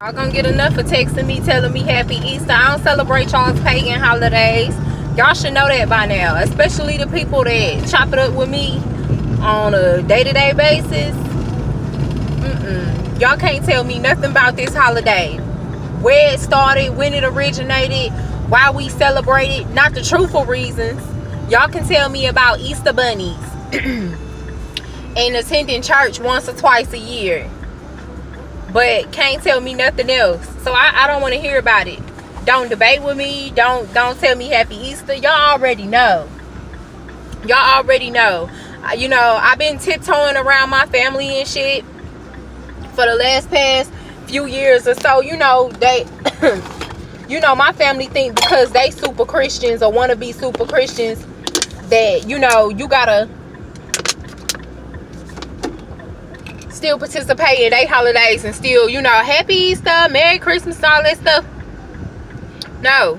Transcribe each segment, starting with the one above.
Y'all gonna get enough of texting me telling me happy Easter. I don't celebrate y'all's pagan holidays. Y'all should know that by now, especially the people that chop it up with me on a day-to-day basis. Y'all can't tell me nothing about this holiday, where it started, when it originated, why we celebrate it, not the truthful reasons. Y'all can tell me about Easter bunnies and attending church once or twice a year, but can't tell me nothing else. So I don't want to hear about it. Don't debate with me. Don't tell me happy Easter. Y'all already know. Y'all already know. You know, I've been tiptoeing around my family and shit for the past few years or so. You know, they you know, my family think because they super Christians or want to be super Christians that, you know, you gotta still participate in their holidays and still, you know, happy Easter, Merry Christmas, all that stuff. No,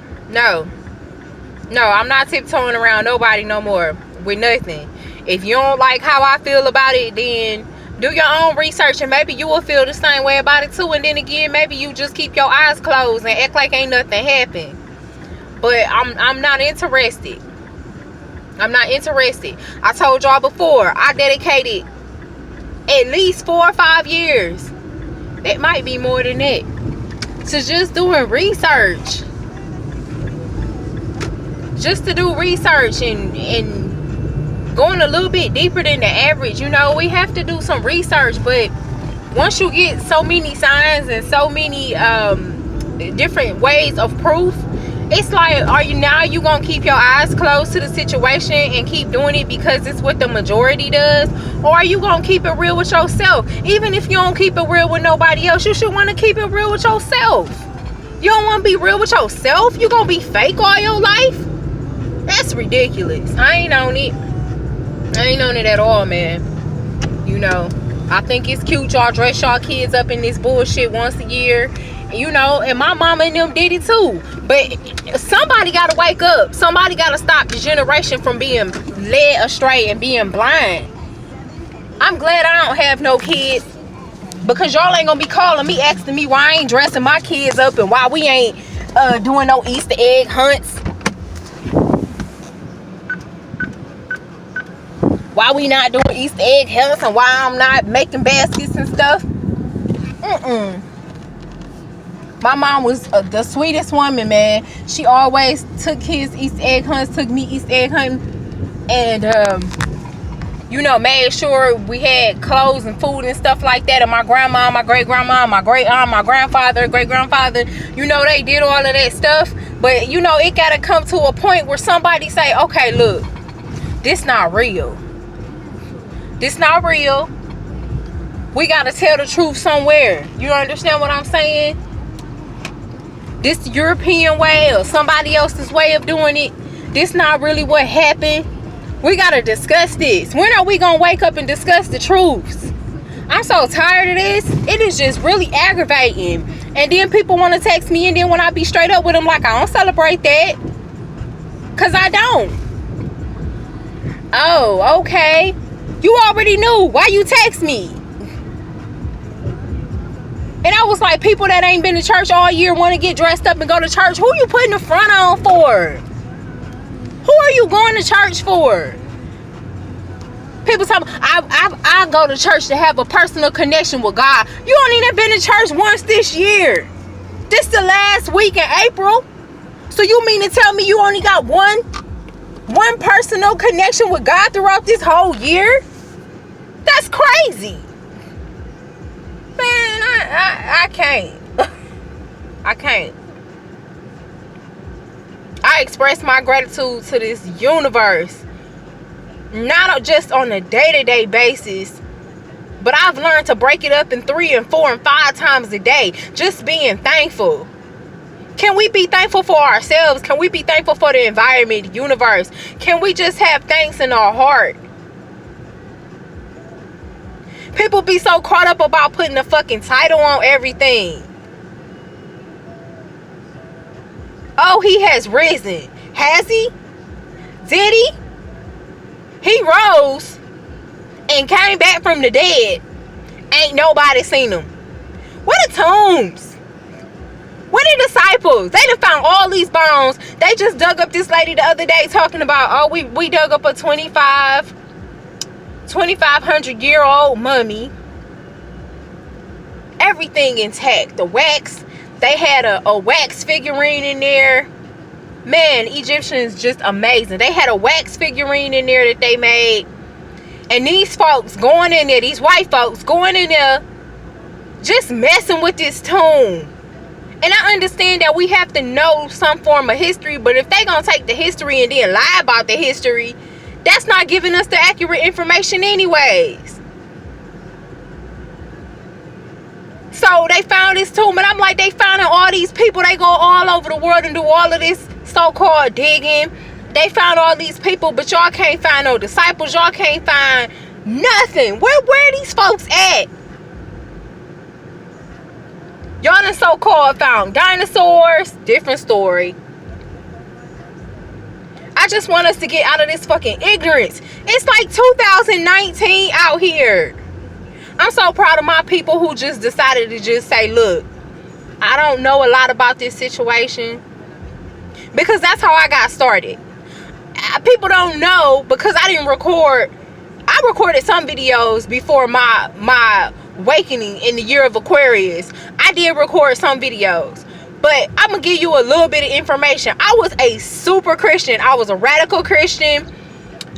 I'm not tiptoeing around nobody no more with nothing. If you don't like how I feel about it, then do your own research and maybe you will feel the same way about it too. And then again, maybe you just keep your eyes closed and act like ain't nothing happened. But I'm not interested. I'm not interested. I told y'all before, I dedicated at least 4 or 5 years, it might be more than that, to just doing research. Just to do research and going a little bit deeper than the average. You know, we have to do some research, but once you get so many signs and so many different ways of proof, it's like, are you gonna keep your eyes closed to the situation and keep doing it because it's what the majority does? Or are you gonna keep it real with yourself? Even if you don't keep it real with nobody else, you should want to keep it real with yourself. You don't want to be real with yourself? You gonna be fake all your life? That's ridiculous. I ain't on it. I ain't on it at all, man. You know, I think it's cute y'all dress y'all kids up in this bullshit once a year. You know, and my mama and them did it too. But somebody got to wake up. Somebody got to stop the generation from being led astray and being blind. I'm glad I don't have no kids, because y'all ain't gonna be calling me asking me why I ain't dressing my kids up and why we ain't doing no Easter egg hunts. Why we not doing Easter egg hunts and why I'm not making baskets and stuff. My mom was the sweetest woman, man. She always took his Easter egg hunts, took me Easter egg hunting, and you know, made sure we had clothes and food and stuff like that. And my grandma, my great grandma, my great aunt, my grandfather, great grandfather, you know, they did all of that stuff. But you know, it gotta come to a point where somebody say, okay, look, this not real. This not real. We gotta tell the truth somewhere. You understand what I'm saying? This European way or somebody else's way of doing it, this not really what happened. We gotta discuss this. When are we gonna wake up and discuss the truths? I'm so tired of this. It is just really aggravating. And then people want to text me, and then when I be straight up with them, like, I don't celebrate that, cause I don't. Oh, okay. You already knew. Why you text me? And I was like, people that ain't been to church all year want to get dressed up and go to church. Who you putting the front on for? Who are you going to church for? People talking, I go to church to have a personal connection with God. You only even been to church once this year. This the last week in April. So you mean to tell me you only got one personal connection with God throughout this whole year? That's crazy. Man, I can't. I can't. I express my gratitude to this universe, not just on a day-to-day basis, but I've learned to break it up in 3 and 4 and 5 times a day. Just being thankful. Can we be thankful for ourselves? Can we be thankful for the environment, the universe? Can we just have thanks in our heart? People be so caught up about putting a fucking title on everything. Oh, he has risen. Has he? Did he? He rose and came back from the dead. Ain't nobody seen him. Where the tombs? Where the disciples? They done found all these bones. They just dug up this lady the other day talking about, oh, we dug up a 2,500-year-old mummy. Everything intact. The wax. They had a wax figurine in there. Man, Egyptians just amazing. They had a wax figurine in there that they made. And these folks going in there, these white folks going in there, just messing with this tomb. And I understand that we have to know some form of history, but if they gonna take the history and then lie about the history, that's not giving us the accurate information anyways. So they found this tomb, and I'm like, they finding all these people. They go all over the world and do all of this so-called digging. They found all these people, but y'all can't find no disciples. Y'all can't find nothing. Where are these folks at? Y'all done so-called found dinosaurs. Different story. I just want us to get out of this fucking ignorance. It's like 2019 out here. I'm so proud of my people who just decided to just say, look, I don't know a lot about this situation. Because that's how I got started. People don't know because I didn't record. I recorded some videos before my awakening in the year of Aquarius. I did record some videos. But I'm going to give you a little bit of information. I was a super Christian. I was a radical Christian.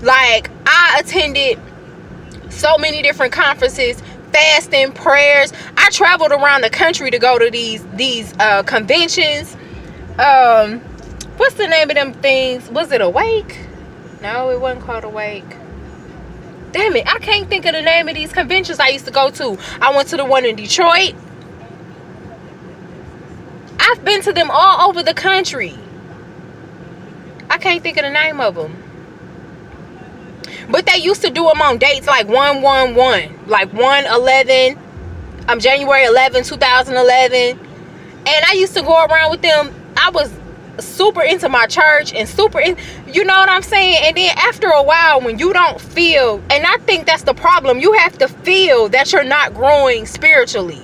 Like, I attended so many different conferences, fasting, prayers. I traveled around the country to go to these conventions. What's the name of them things? Was it Awake? No, it wasn't called Awake. Damn it, I can't think of the name of these conventions I used to go to. I went to the one in Detroit. I've been to them all over the country. I can't think of the name of them. But they used to do them on dates like 111, like 1/11, January 11, 2011. And I used to go around with them. I was super into my church and you know what I'm saying? And then after a while, when you don't feel, and I think that's the problem, you have to feel that you're not growing spiritually.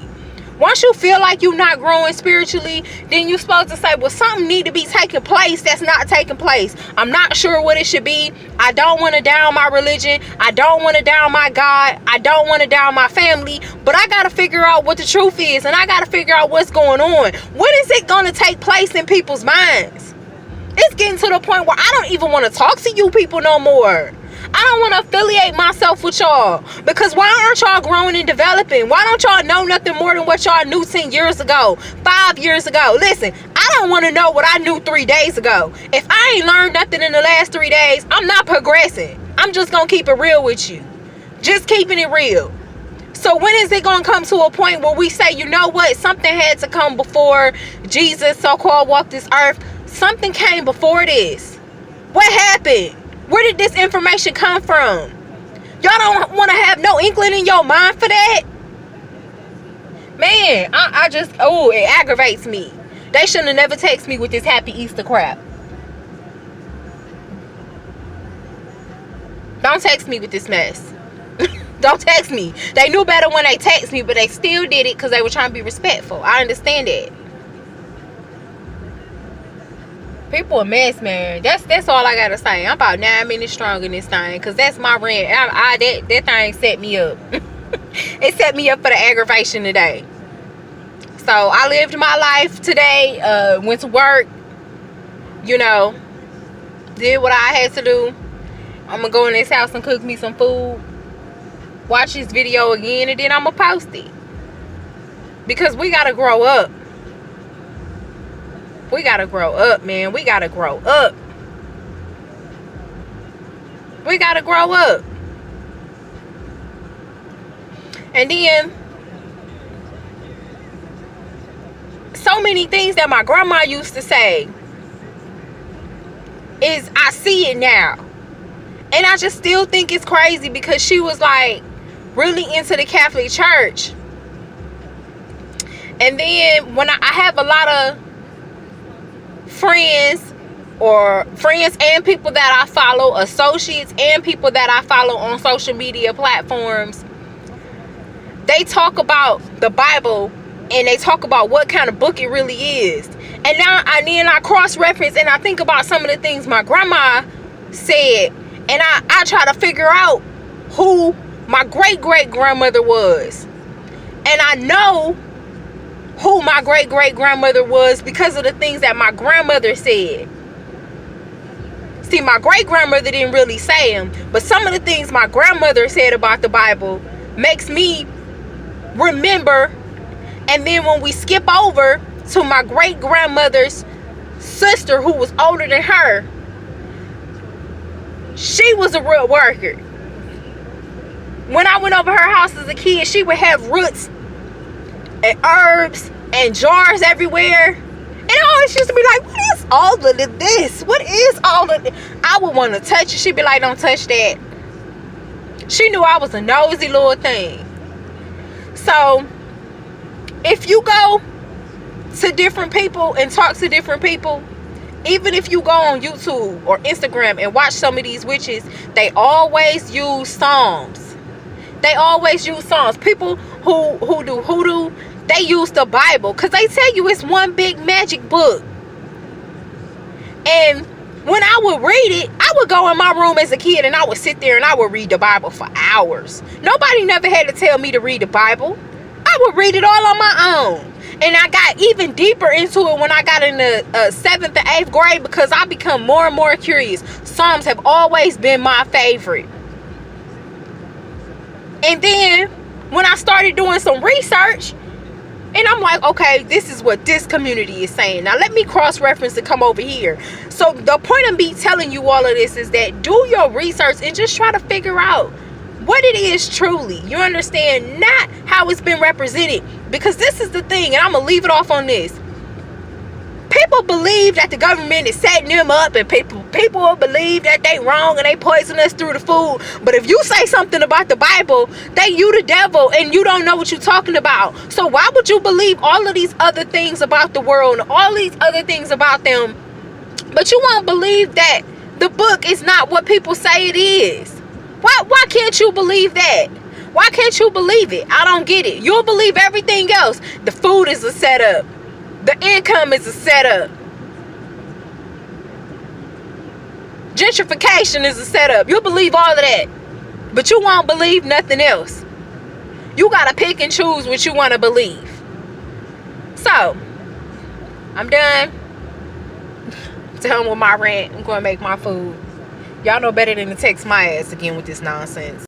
Once you feel like you're not growing spiritually, then you're supposed to say, well, something need to be taking place that's not taking place. I'm not sure what it should be. I don't want to down my religion. I don't want to down my God. I don't want to down my family. But I got to figure out what the truth is, and I got to figure out what's going on. When is it going to take place in people's minds? It's getting to the point where I don't even want to talk to you people no more. I don't want to affiliate myself with y'all. Because why aren't y'all growing and developing? Why don't y'all know nothing more than what y'all knew 10 years ago, 5 years ago? Listen, I don't want to know what I knew 3 days ago. If I ain't learned nothing in the last 3 days, I'm not progressing. I'm just going to keep it real with you. Just keeping it real. So when is it going to come to a point where we say, you know what? Something had to come before Jesus so-called walked this earth. Something came before this. What happened? Where did this information come from? Y'all don't want to have no inkling in your mind for that? Man, I just, it aggravates me. They shouldn't have never texted me with this Happy Easter crap. Don't text me with this mess. Don't text me. They knew better when they text me, but they still did it because they were trying to be respectful. I understand that. People a mess, man. That's all I gotta say. I'm about 9 minutes strong in this thing, cause that's my rant. That thing set me up. It set me up for the aggravation today. So I lived my life today. Went to work. You know, did what I had to do. I'm gonna go in this house and cook me some food. Watch this video again, and then I'm gonna post it. Because we gotta grow up. We gotta grow up, man. We gotta grow up. We gotta grow up. And then, so many things that my grandma used to say is, I see it now. And I just still think it's crazy because she was like really into the Catholic Church. And then when I have a lot of friends and people that I follow, associates and people that I follow on social media platforms, they talk about the Bible and they talk about what kind of book it really is. And then I cross-reference and I think about some of the things my grandma said, and I try to figure out who my great-great-grandmother was. And I know who my great-great-grandmother was because of the things that my grandmother said. See, my great-grandmother didn't really say them, but some of the things my grandmother said about the Bible makes me remember. And then when we skip over to my great-grandmother's sister, who was older than her, she was a real worker. When I went over her house as a kid, she would have roots and herbs and jars everywhere. And I always used to be like, what is all of this? What is all of this? I would want to touch it. She'd be like, don't touch that. She knew I was a nosy little thing. So, if you go to different people and talk to different people, even if you go on YouTube or Instagram and watch some of these witches, they always use Psalms. They always use Psalms. People who do hoodoo, they use the Bible because they tell you it's one big magic book. And when I would read it, I would go in my room as a kid and I would sit there and I would read the Bible for hours. Nobody never had to tell me to read the Bible. I would read it all on my own. And I got even deeper into it when I got in the 7th and 8th grade because I become more and more curious. Psalms have always been my favorite. And then when I started doing some research, and I'm like, okay, this is what this community is saying. Now let me cross-reference to come over here. So the point of me telling you all of this is that do your research and just try to figure out what it is truly. You understand? Not how it's been represented. Because this is the thing, and I'm going to leave it off on this. People believe that the government is setting them up, and people believe that they wrong and they poison us through the food. But if you say something about the Bible, you the devil and you don't know what you're talking about. So why would you believe all of these other things about the world and all these other things about them, but you won't believe that the book is not what people say it is? Why can't you believe that? Why can't you believe it? I don't get it. You'll believe everything else. The food is a setup. The income is a setup. Gentrification is a setup. You'll believe all of that. But you won't believe nothing else. You gotta pick and choose what you want to believe. So, I'm done. Done with my rant. I'm going to make my food. Y'all know better than to text my ass again with this nonsense.